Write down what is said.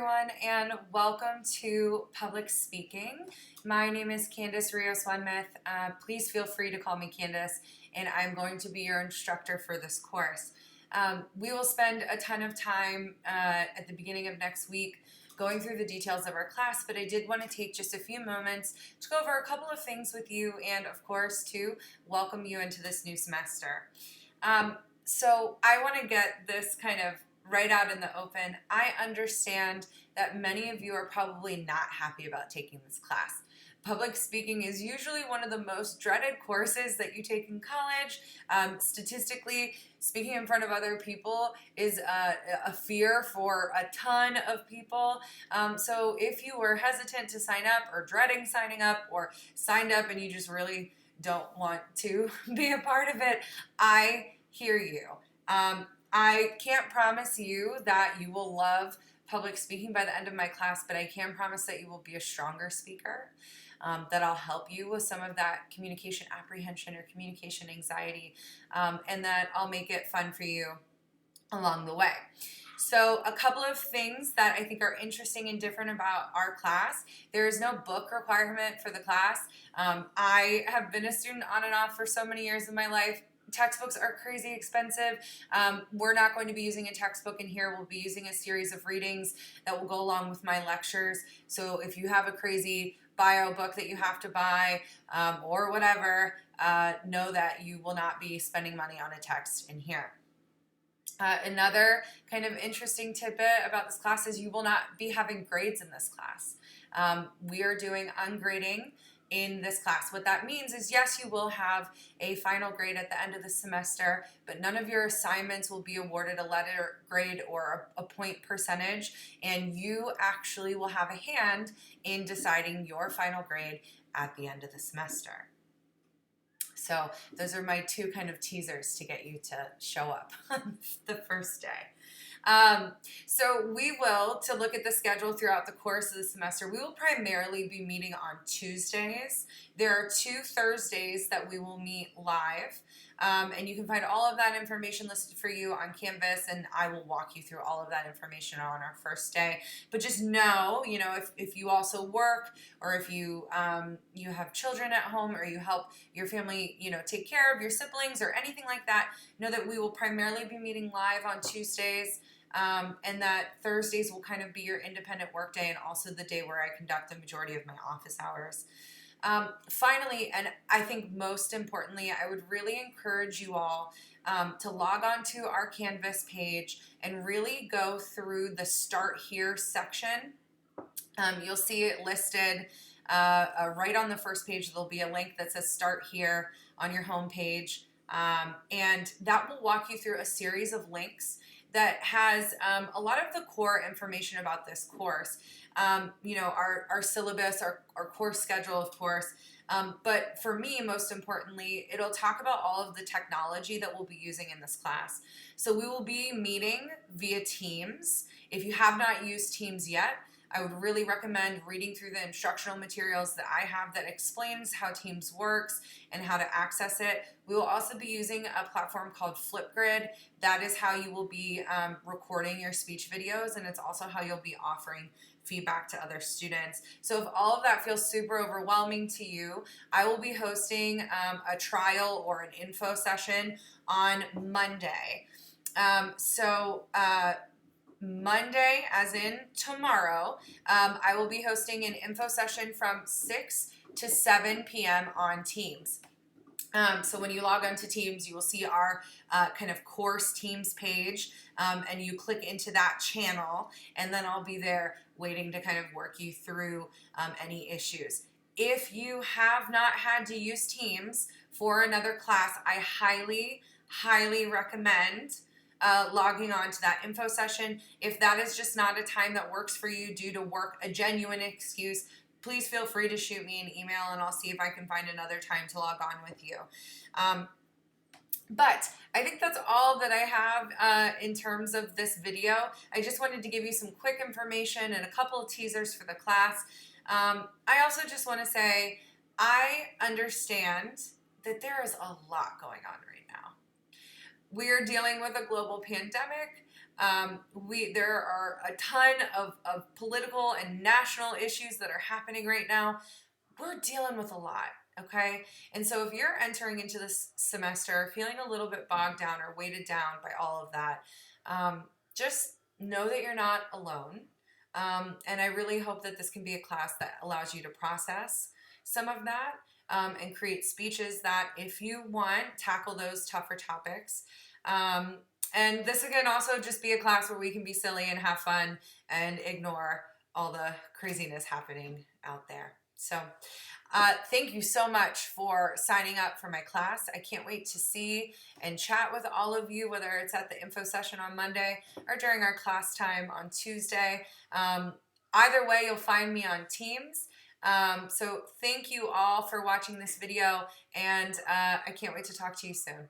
everyone, and welcome to Public Speaking. My name is Candace Rios-Wenmouth. Please feel free to call me Candace, and I'm going to be your instructor for this course. We will spend a ton of time at the beginning of next week going through the details of our class, but I did want to take just a few moments to go over a couple of things with you and, of course, to welcome you into this new semester. So I want to get this kind of right out in the open. I understand that many of you are probably not happy about taking this class. Public speaking is usually one of the most dreaded courses that you take in college. Statistically, speaking in front of other people is a fear for a ton of people. So if you were hesitant to sign up or dreading signing up or signed up and you just really don't want to be a part of it, I hear you. I can't promise you that you will love public speaking by the end of my class, but I can promise that you will be a stronger speaker, that I'll help you with some of that communication apprehension or communication anxiety, and that I'll make it fun for you along the way. So a couple of things that I think are interesting and different about our class. There is no book requirement for the class. I have been a student on and off for so many years of my life. Textbooks are crazy expensive. We're not going to be using a textbook in here. We'll be using a series of readings that will go along with my lectures. So if you have a crazy bio book that you have to buy or whatever, know that you will not be spending money on a text in here. Another kind of interesting tidbit about this class is you will not be having grades in this class. We are doing ungrading in this class. What that means is, yes, you will have a final grade at the end of the semester, but none of your assignments will be awarded a letter grade or a point percentage, and you actually will have a hand in deciding your final grade at the end of the semester. So those are my two kind of teasers to get you to show up on the first day. So we will, to look at the schedule throughout the course of the semester, we will primarily be meeting on Tuesdays. There are 2 Thursdays that we will meet live, and you can find all of that information listed for you on Canvas, and I will walk you through all of that information on our first day. But just know, if you also work, or if you you have children at home, or you help your family, take care of your siblings or anything like that, know that we will primarily be meeting live on Tuesdays. And that Thursdays will kind of be your independent work day and also the day where I conduct the majority of my office hours. Finally, and I think most importantly, I would really encourage you all to log on to our Canvas page and really go through the Start Here section. You'll see it listed right on the first page. There'll be a link that says Start Here on your home page, and that will walk you through a series of links that has a lot of the core information about this course. Our syllabus, our course schedule, of course. But for me, most importantly, it'll talk about all of the technology that we'll be using in this class. So we will be meeting via Teams. If you have not used Teams yet, I would really recommend reading through the instructional materials that I have that explains how Teams works and how to access it. We will also be using a platform called Flipgrid. That is how you will be recording your speech videos, and it's also how you'll be offering feedback to other students. So if all of that feels super overwhelming to you, I will be hosting a trial or an info session on Monday. Monday, as in tomorrow, I will be hosting an info session from 6 to 7 p.m. on Teams. So when you log on to Teams, you will see our kind of course Teams page, and you click into that channel, and then I'll be there waiting to kind of work you through any issues. If you have not had to use Teams for another class, I highly, highly recommend logging on to that info session. If that is just not a time that works for you due to work, a genuine excuse, please feel free to shoot me an email and I'll see if I can find another time to log on with you. But I think that's all that I have in terms of this video. I just wanted to give you some quick information and a couple of teasers for the class. I also just want to say I understand that there is a lot going on right now. We are dealing with a global pandemic. There are a ton of political and national issues that are happening right now. We're dealing with a lot, okay? And so if you're entering into this semester feeling a little bit bogged down or weighted down by all of that, just know that you're not alone. And I really hope that this can be a class that allows you to process some of that, and create speeches that, if you want, tackle those tougher topics. And this can also just be a class where we can be silly and have fun and ignore all the craziness happening out there. So thank you so much for signing up for my class. I can't wait to see and chat with all of you, whether it's at the info session on Monday or during our class time on Tuesday. Either way, you'll find me on Teams. So thank you all for watching this video, and I can't wait to talk to you soon.